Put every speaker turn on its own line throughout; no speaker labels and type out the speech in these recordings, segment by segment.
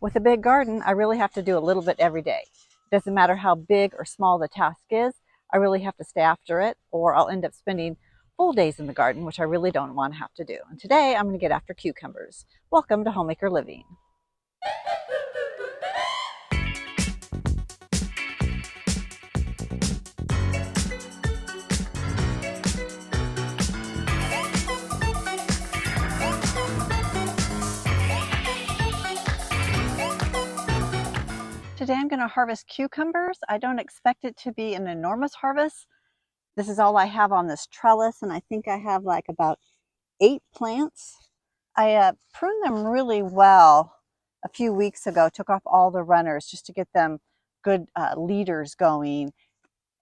With a big garden, I really have to do a little bit every day. It doesn't matter how big or small the task is, I really have to stay after it, or I'll end up spending full days in the garden, which I really don't want to have to do. And today I'm going to get after cucumbers. Welcome to Homemaker Living. Today I'm going to harvest cucumbers. I don't expect it to be an enormous harvest. This is all I have on this trellis, and I think I have like about 8 plants. I pruned them really well a few weeks ago, took off all the runners just to get them good leaders going,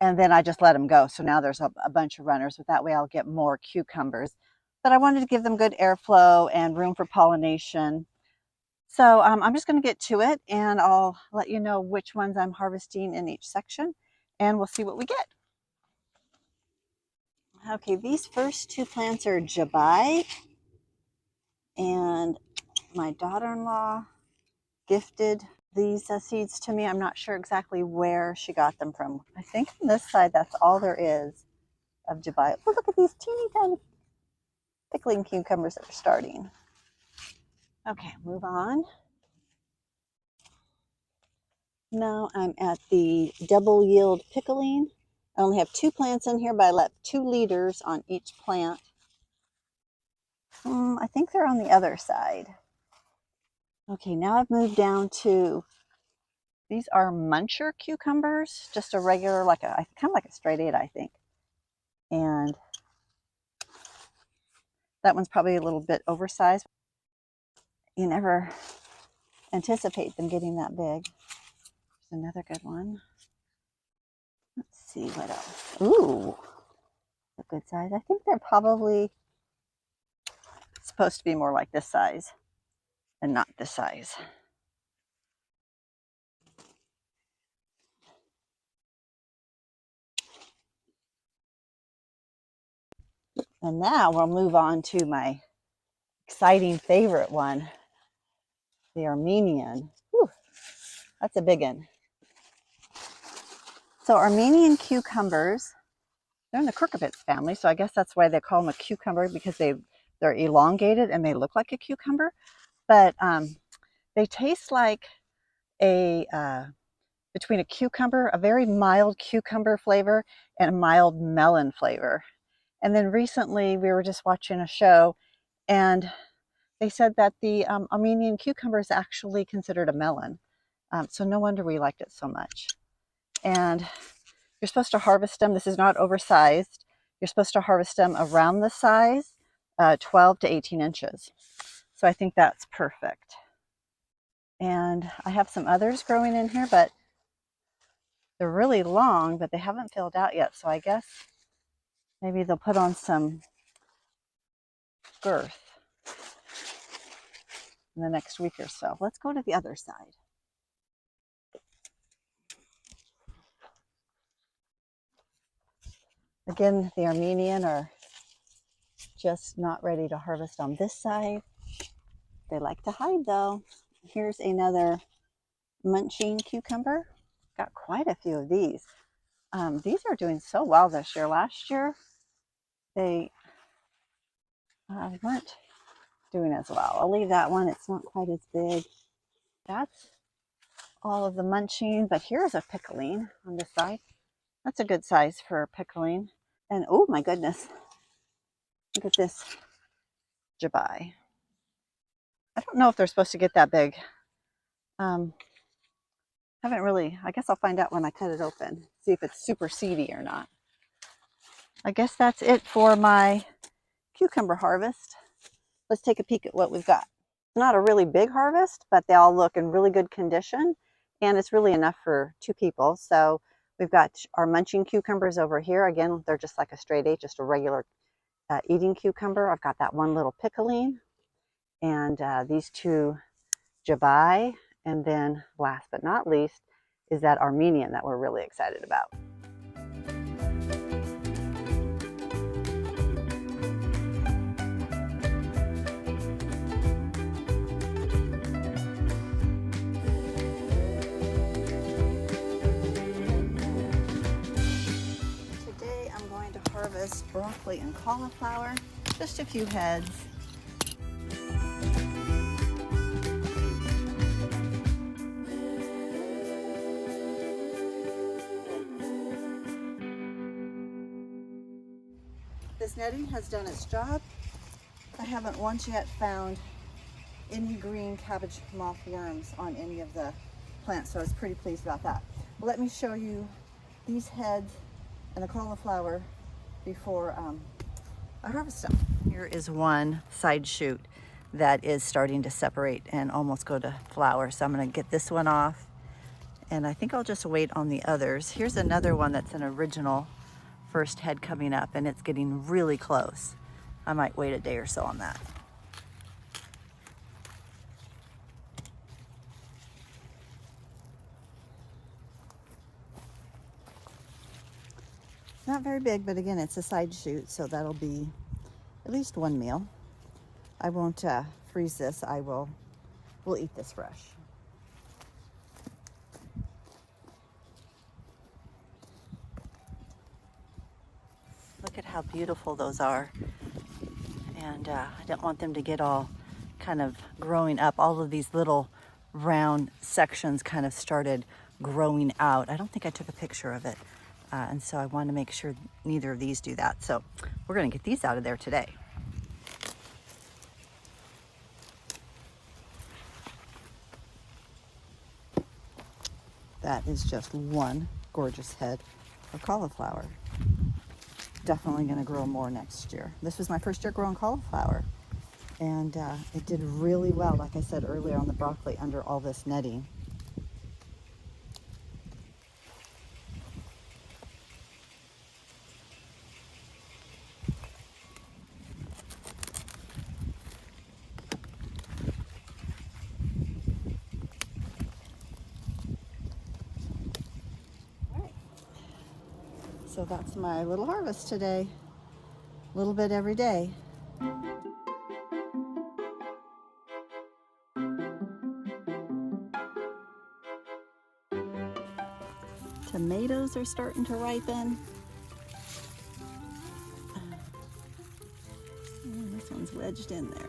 and then I just let them go. So now there's a bunch of runners, but that way I'll get more cucumbers. But I wanted to give them good airflow and room for pollination. So I'm just going to get to it, and I'll let you know which ones I'm harvesting in each section, and we'll see what we get. Okay, these first 2 plants are Jabai, and my daughter-in-law gifted these seeds to me. I'm not sure exactly where she got them from. I think on this side, that's all there is of Jabai. Oh, look at these teeny tiny pickling cucumbers that are starting. Okay, move on. Now I'm at the double yield pickling. I only have 2 plants in here, but I left 2 leaders on each plant. I think they're on the other side. Okay, now I've moved down to, these are Muncher cucumbers, just a regular, kind of like a straight 8, I think. And that one's probably a little bit oversized. You never anticipate them getting that big. There's another good one. Let's see what else. Ooh, a good size. I think they're probably supposed to be more like this size and not this size. And now we'll move on to my exciting favorite one, the Armenian. Whew, that's a big one. So Armenian cucumbers, they're in the cucurbits family, so I guess that's why they call them a cucumber, because they're elongated and they look like a cucumber. But they taste like between a cucumber, a very mild cucumber flavor, and a mild melon flavor. And then recently we were just watching a show, and they said that the Armenian cucumber is actually considered a melon. So no wonder we liked it so much. And you're supposed to harvest them. This is not oversized. You're supposed to harvest them around the size, 12 to 18 inches. So I think that's perfect. And I have some others growing in here, but they're really long, but they haven't filled out yet. So I guess maybe they'll put on some girth in the next week or so. Let's go to the other side. Again, the Armenian are just not ready to harvest on this side. They like to hide though. Here's another munching cucumber. Got quite a few of these. These are doing so well this year. Last year, they weren't doing as well. I'll leave that one. It's not quite as big. That's all of the munching, but here's a pickling on this side. That's a good size for pickling. And oh my goodness, look at this Jabai. I don't know if they're supposed to get that big. Haven't really, I guess I'll find out when I cut it open, see if it's super seedy or not. I guess that's it for my cucumber harvest. Let's take a peek at what we've got. It's not a really big harvest, but they all look in really good condition, and it's really enough for 2 people. So we've got our munching cucumbers over here. Again, they're just like a straight 8, just a regular eating cucumber. I've got that one little pickling, and these 2 Jabai, and then last but not least is that Armenian that we're really excited about. broccoli and cauliflower, just a few heads. This netting has done its job. I haven't once yet found any green cabbage moth worms on any of the plants, so I was pretty pleased about that. Well, let me show you these heads and the cauliflower before I harvest them. Here is one side shoot that is starting to separate and almost go to flower, so I'm going to get this one off, and I think I'll just wait on the others. Here's another one that's an original first head coming up, and it's getting really close. I might wait a day or so on that. Not very big, but again, it's a side shoot, so that'll be at least one meal. I won't freeze this. We'll eat this fresh. Look at how beautiful those are. And I don't want them to get all kind of growing up. All of these little round sections kind of started growing out. I don't think I took a picture of it. And so I want to make sure neither of these do that. So we're going to get these out of there today. That is just one gorgeous head of cauliflower. Definitely going to grow more next year. This was my first year growing cauliflower, and it did really well, like I said earlier, on the broccoli under all this netting. So that's my little harvest today. A little bit every day. Tomatoes are starting to ripen. This one's wedged in there.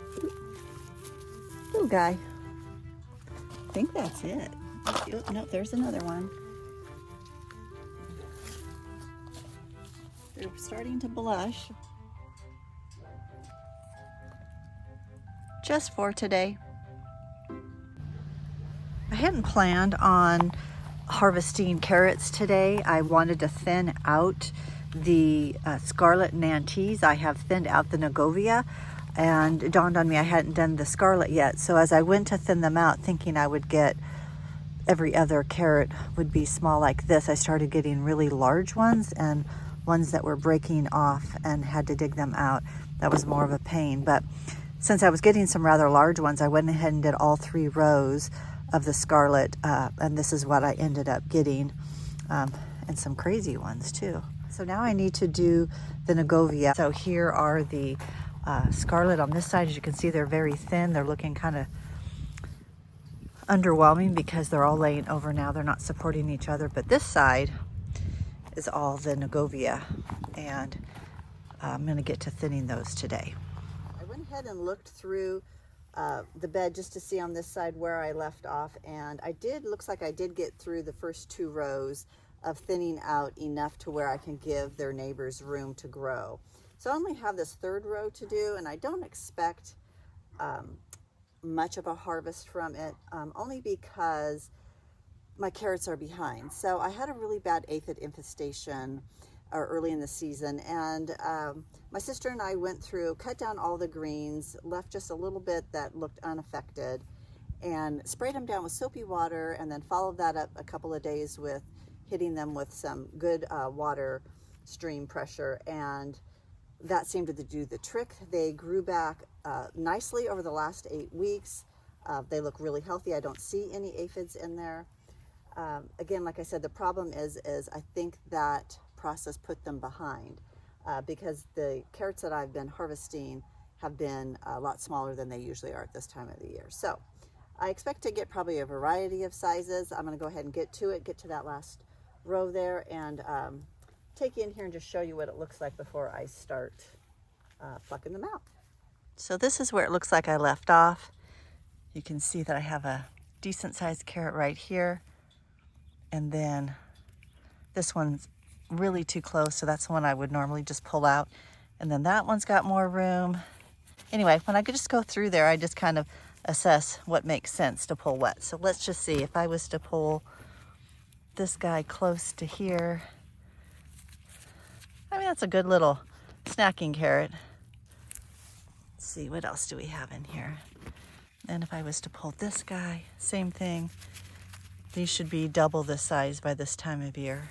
Little guy. I think that's it. Oh, no, there's another one. They're starting to blush. Just for today. I hadn't planned on harvesting carrots today. I wanted to thin out the Scarlet Nantes. I have thinned out the Negovia, and it dawned on me I hadn't done the Scarlet yet. So as I went to thin them out, thinking I would get every other carrot would be small like this, I started getting really large ones and ones that were breaking off and had to dig them out. That was more of a pain. But since I was getting some rather large ones, I went ahead and did all 3 rows of the Scarlet, and this is what I ended up getting, and some crazy ones too. So now I need to do the Negovia. So here are the Scarlet on this side. As you can see, they're very thin. They're looking kind of underwhelming because they're all laying over now. They're not supporting each other, but this side is all the Negovia, and I'm going to get to thinning those today. I went ahead and looked through the bed just to see on this side where I left off, and looks like I did get through the first 2 rows of thinning out enough to where I can give their neighbors room to grow. So I only have this 3rd row to do, and I don't expect much of a harvest from it, only because my carrots are behind. So I had a really bad aphid infestation early in the season, and my sister and I went through, cut down all the greens, left just a little bit that looked unaffected, and sprayed them down with soapy water, and then followed that up a couple of days with hitting them with some good water stream pressure, and that seemed to do the trick. They grew back nicely over the last 8 weeks. They look really healthy. I don't see any aphids in there. Again, like I said, the problem is I think that process put them behind because the carrots that I've been harvesting have been a lot smaller than they usually are at this time of the year. So I expect to get probably a variety of sizes. I'm going to go ahead and get to that last row there and take you in here and just show you what it looks like before I start plucking them out. So this is where it looks like I left off. You can see that I have a decent sized carrot right here. And then this one's really too close, so that's the one I would normally just pull out. And then that one's got more room. Anyway, when I could just go through there, I just kind of assess what makes sense to pull what. So let's just see, if I was to pull this guy close to here, I mean, that's a good little snacking carrot. Let's see, what else do we have in here? And if I was to pull this guy, same thing. These should be double this size by this time of year.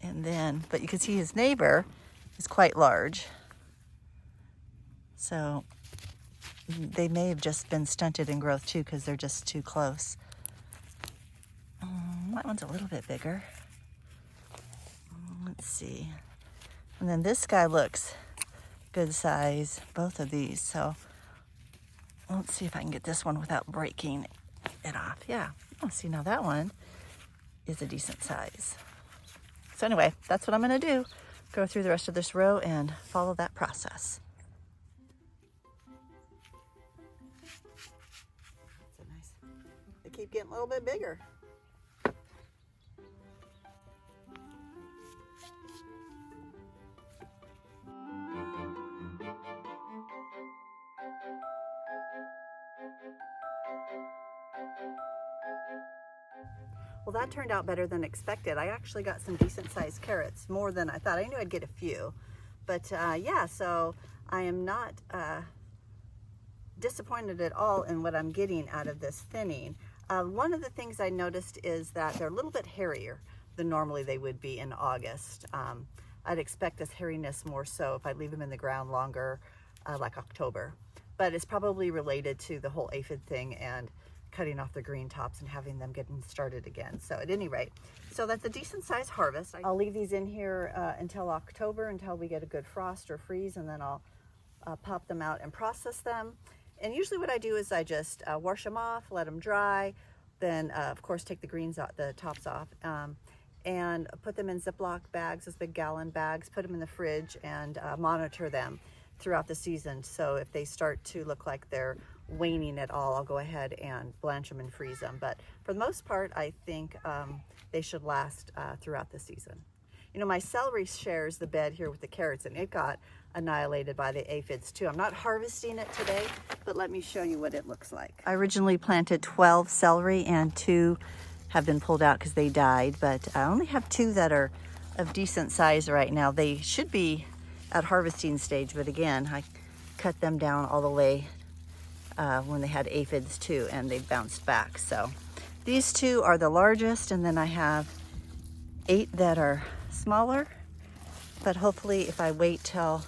And then, but you can see his neighbor is quite large. So they may have just been stunted in growth too, because they're just too close. That one's a little bit bigger. Let's see. And then this guy looks good size, both of these. So let's see if I can get this one without breaking it off. Yeah, oh, see, now that one is a decent size. So anyway, that's what I'm gonna do. Go through the rest of this row and follow that process. That's a nice, they keep getting a little bit bigger. Well, that turned out better than expected. I actually got some decent sized carrots, more than I thought. I knew I'd get a few, but yeah, so I am not disappointed at all in what I'm getting out of this thinning. One of the things I noticed is that they're a little bit hairier than normally they would be in August. I'd expect this hairiness more so if I leave them in the ground longer, like October. But it's probably related to the whole aphid thing and cutting off the green tops and having them getting started again. So at any rate, so that's a decent sized harvest. I'll leave these in here until October, until we get a good frost or freeze, and then I'll pop them out and process them. And usually what I do is I just wash them off, let them dry, then of course take the greens out, the tops off, and put them in Ziploc bags, those big gallon bags, put them in the fridge, and monitor them throughout the season. So if they start to look like they're waning at all, I'll go ahead and blanch them and freeze them. But for the most part, I think they should last throughout the season. You know, my celery shares the bed here with the carrots, and it got annihilated by the aphids too. I'm not harvesting it today, but let me show you what it looks like. I originally planted 12 celery, and 2 have been pulled out because they died, but I only have 2 that are of decent size right now. They should be at harvesting stage, but again, I cut them down all the way when they had aphids too, and they bounced back. So these 2 are the largest, and then I have 8 that are smaller, but hopefully if I wait till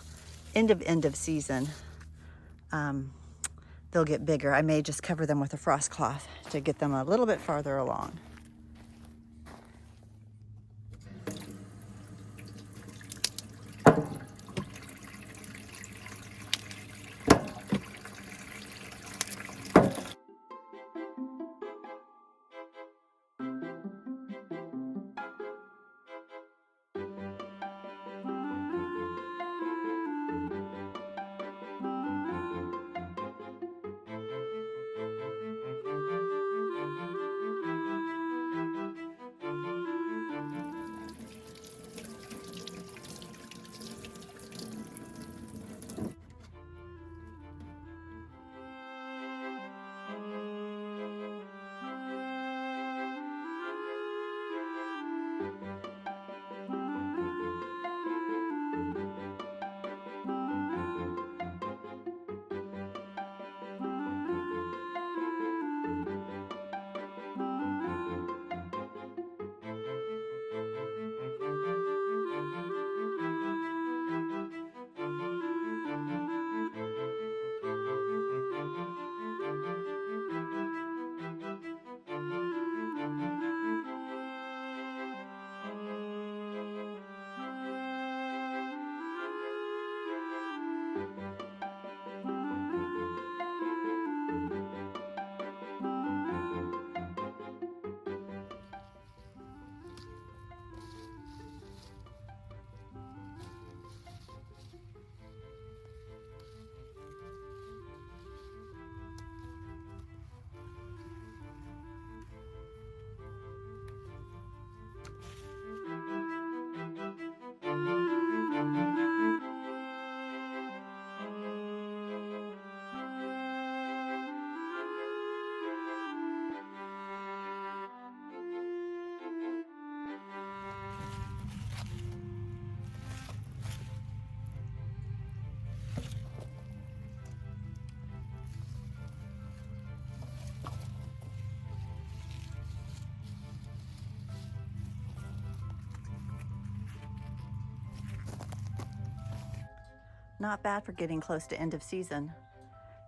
end of season, they'll get bigger. I may just cover them with a frost cloth to get them a little bit farther along. Not bad for getting close to end of season.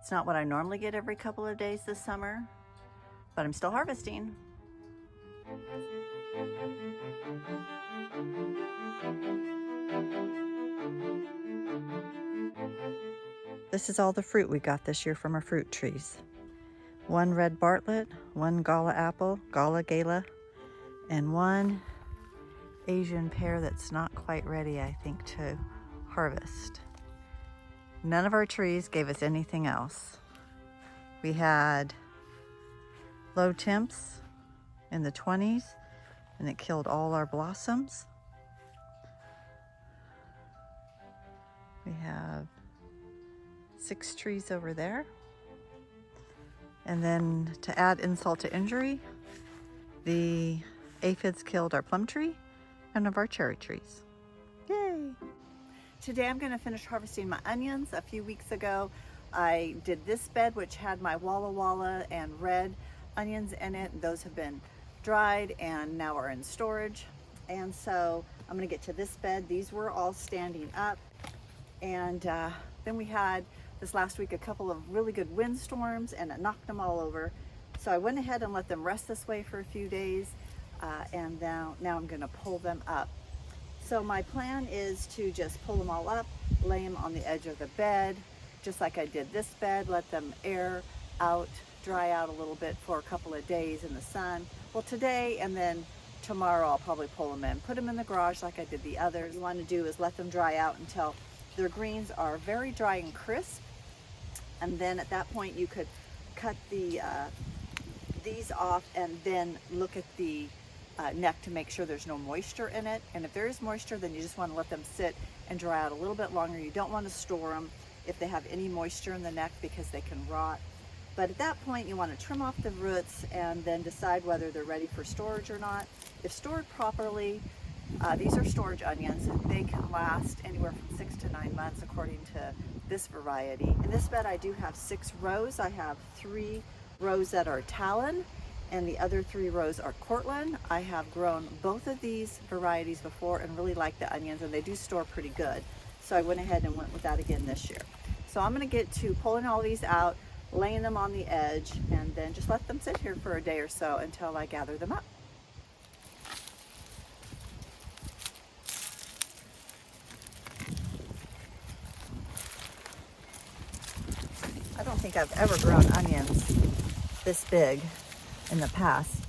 It's not what I normally get every couple of days this summer, but I'm still harvesting. This is all the fruit we got this year from our fruit trees. One red Bartlett, one Gala apple, Gala Gala, and one Asian pear that's not quite ready, I think, to harvest. None of our trees gave us anything else. We had low temps in the 20s, and it killed all our blossoms. We have 6 trees over there. And then to add insult to injury, the aphids killed our plum tree and of our cherry trees. Yay! Today I'm going to finish harvesting my onions. A few weeks ago I did this bed which had my Walla Walla and red onions in it. Those have been dried and now are in storage. And so I'm going to get to this bed. These were all standing up. And then we had this last week a couple of really good windstorms and it knocked them all over. So I went ahead and let them rest this way for a few days and now I'm going to pull them up. So my plan is to just pull them all up, lay them on the edge of the bed, just like I did this bed, let them air out, dry out a little bit for a couple of days in the sun. Well, today and then tomorrow I'll probably pull them in, put them in the garage like I did the others. What you want to do is let them dry out until their greens are very dry and crisp. And then at that point you could cut these off and then look at the neck to make sure there's no moisture in it. And if there is moisture, then you just want to let them sit and dry out a little bit longer. You don't want to store them if they have any moisture in the neck because they can rot. But at that point you want to trim off the roots and then decide whether they're ready for storage or not. If stored properly, these are storage onions. They can last anywhere from 6 to 9 months according to this variety. In this bed I do have 6 rows. I have 3 rows that are Talon and the other 3 rows are Cortland. I have grown both of these varieties before and really like the onions and they do store pretty good. So I went ahead and went with that again this year. So I'm going to get to pulling all these out, laying them on the edge, and then just let them sit here for a day or so until I gather them up. I don't think I've ever grown onions this big in the past.